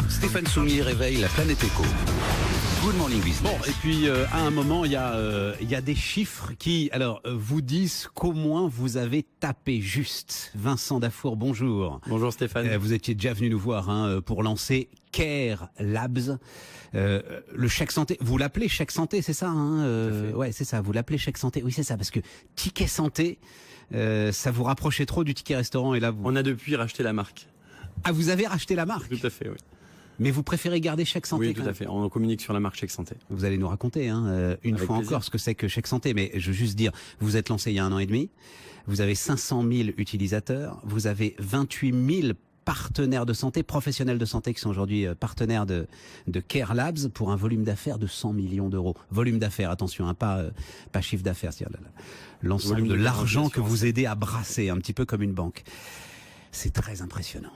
Stéphane Soumier réveille la planète éco. Good morning business. Bon, et puis à un moment, il y a des chiffres qui, vous disent qu'au moins vous avez tapé juste. Vincent Dafour, bonjour. Bonjour Stéphane. Vous étiez déjà venu nous voir pour lancer Care Labs. Le chèque santé, vous l'appelez chèque santé, c'est ça Ouais, c'est ça, vous l'appelez chèque santé. Oui, c'est ça, parce que ticket santé, ça vous rapprochait trop du ticket restaurant et là vous... On a depuis racheté la marque. Ah, vous avez racheté la marque? Tout à fait, oui. Mais vous préférez garder chèque santé? Oui, tout à fait. On communique sur la marque chèque santé. Vous allez nous raconter une fois encore ce que c'est que chèque santé. Mais je veux juste dire, vous vous êtes lancé il y a 1 an et demi. Vous avez 500 000 utilisateurs. Vous avez 28 000 partenaires de santé, professionnels de santé qui sont aujourd'hui partenaires de Care Labs pour un volume d'affaires de 100 millions d'euros. Volume d'affaires, attention, pas chiffre d'affaires. C'est-à-dire l'ensemble de l'argent que vous aidez à brasser, un petit peu comme une banque. C'est très impressionnant.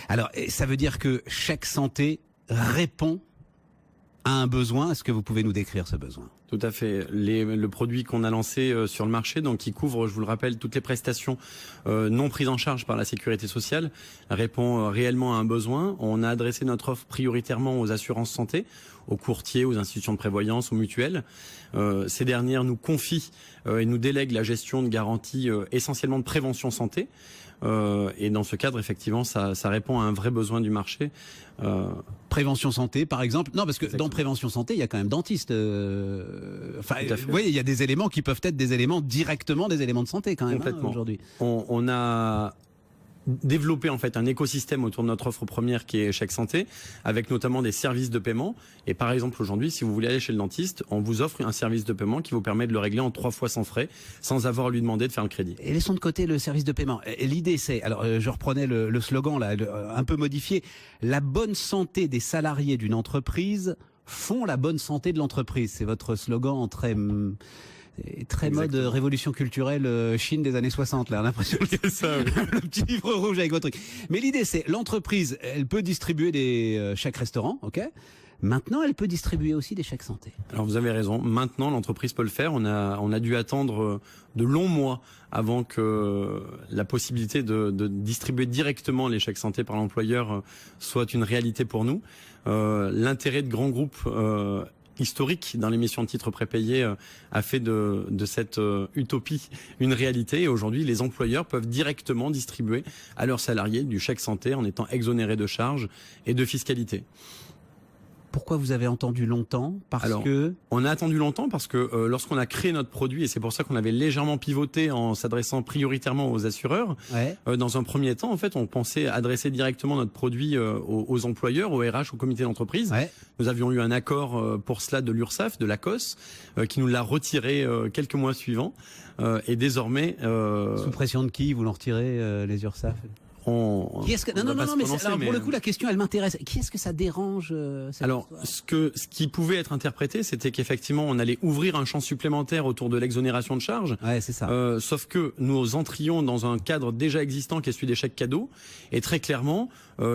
Alors, ça veut dire que chèque santé répond à un besoin. Est-ce que vous pouvez nous décrire ce besoin? Tout à fait. Le produit qu'on a lancé sur le marché, donc qui couvre, je vous le rappelle, toutes les prestations non prises en charge par la sécurité sociale, répond réellement à un besoin. On a adressé notre offre prioritairement aux assurances santé, aux courtiers, aux institutions de prévoyance, aux mutuelles. Ces dernières nous confient et nous délèguent la gestion de garanties essentiellement de prévention santé. Et dans ce cadre, effectivement, ça répond à un vrai besoin du marché. Prévention santé, par exemple. Non, parce que Exactement. dans prévention santé, il y a quand même dentiste. Vous voyez, il y a des éléments qui peuvent être des éléments directement des éléments de santé quand même aujourd'hui. On a développer en fait un écosystème autour de notre offre première qui est chèque santé, avec notamment des services de paiement. Et par exemple aujourd'hui, si vous voulez aller chez le dentiste, on vous offre un service de paiement qui vous permet de le régler en 3 fois sans frais, sans avoir à lui demander de faire le crédit. Et laissons de côté le service de paiement. L'idée c'est, je reprenais le slogan là, un peu modifié, la bonne santé des salariés d'une entreprise font la bonne santé de l'entreprise. C'est votre slogan très mode révolution culturelle Chine des années 60 là, l'impression que c'est ça, oui. Le petit livre rouge avec votre truc. Mais l'idée c'est, l'entreprise, elle peut distribuer des chèques restaurants, ok? Maintenant, elle peut distribuer aussi des chèques santé. Alors vous avez raison. Maintenant, l'entreprise peut le faire. On a dû attendre de longs mois avant que la possibilité de distribuer directement les chèques santé par l'employeur soit une réalité pour nous. L'intérêt de grands groupes historique dans l'émission de titres prépayés a fait de cette utopie une réalité. Et aujourd'hui, les employeurs peuvent directement distribuer à leurs salariés du chèque santé en étant exonérés de charges et de fiscalité. Pourquoi vous avez attendu longtemps? On a attendu longtemps parce que lorsqu'on a créé notre produit, et c'est pour ça qu'on avait légèrement pivoté en s'adressant prioritairement aux assureurs, dans un premier temps, en fait, on pensait adresser directement notre produit aux employeurs, aux RH, au comité d'entreprise. Nous avions eu un accord pour cela de l'URSSAF, de l'ACOS, qui nous l'a retiré quelques mois suivants. Et désormais... Sous pression de qui vous l'en retirez, les URSSAF? Non, mais alors pour le coup, la question, elle m'intéresse. Qui est-ce que ça dérange Alors, ce qui pouvait être interprété, c'était qu'effectivement, on allait ouvrir un champ supplémentaire autour de l'exonération de charges. Ouais, c'est ça. Sauf que nous entrions dans un cadre déjà existant qui est celui des chèques cadeaux. Et très clairement,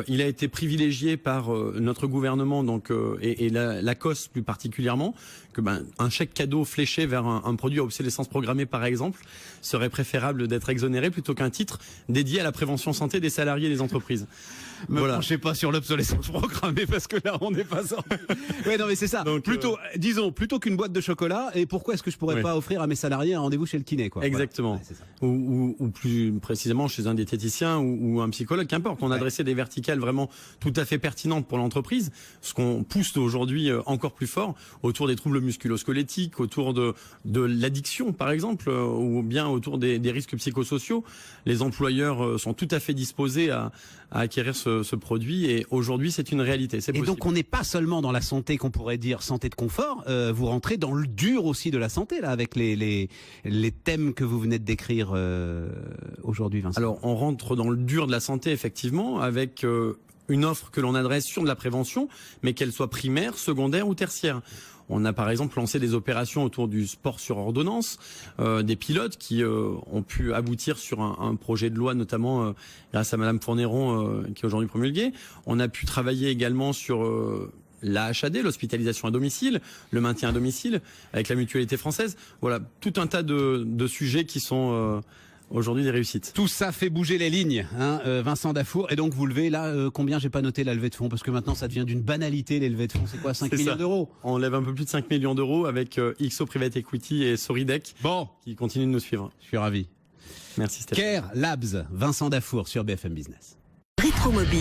il a été privilégié par notre gouvernement, donc et l'ACOS plus particulièrement, que un chèque cadeau fléché vers un produit à obsolescence programmée, par exemple, serait préférable d'être exonéré plutôt qu'un titre dédié à la prévention santé des salariés des entreprises. Me penchez pas sur l'obsolescence programmée parce que là on n'est pas sorti. Ouais, non mais c'est ça. Donc, plutôt qu'une boîte de chocolat, et pourquoi est-ce que je pourrais pas offrir à mes salariés un rendez-vous chez le kiné, quoi? Exactement. Voilà. Ou plus précisément chez un diététicien ou un psychologue, qu'importe. On adressait des verticales vraiment tout à fait pertinentes pour l'entreprise, ce qu'on pousse aujourd'hui encore plus fort autour des troubles musculo-squelettiques, autour de l'addiction par exemple, ou bien autour des risques psychosociaux. Les employeurs sont tout à fait disposés à acquérir ce produit, et aujourd'hui c'est une réalité. C'est possible. Et donc on n'est pas seulement dans la santé qu'on pourrait dire santé de confort, vous rentrez dans le dur aussi de la santé là, avec les thèmes que vous venez de décrire aujourd'hui, Vincent. Alors on rentre dans le dur de la santé effectivement, avec une offre que l'on adresse sur de la prévention, mais qu'elle soit primaire, secondaire ou tertiaire. On a par exemple lancé des opérations autour du sport sur ordonnance, des pilotes qui ont pu aboutir sur un projet de loi, notamment grâce à Madame Fournéron, qui est aujourd'hui promulguée. On a pu travailler également sur l'AHAD, l'hospitalisation à domicile, le maintien à domicile, avec la mutualité française. Voilà, tout un tas de sujets qui sont aujourd'hui des réussites. Tout ça fait bouger les lignes, hein, Vincent Dafour. Et donc vous levez là, combien? J'ai pas noté la levée de fonds parce que maintenant ça devient d'une banalité les levées de fonds. C'est quoi, 5 millions d'euros? On lève un peu plus de 5 millions d'euros avec XO Private Equity et Soridec qui continuent de nous suivre. Je suis ravi. Merci Stéphane. Care Labs, Vincent Dafour sur BFM Business. Rétromobile.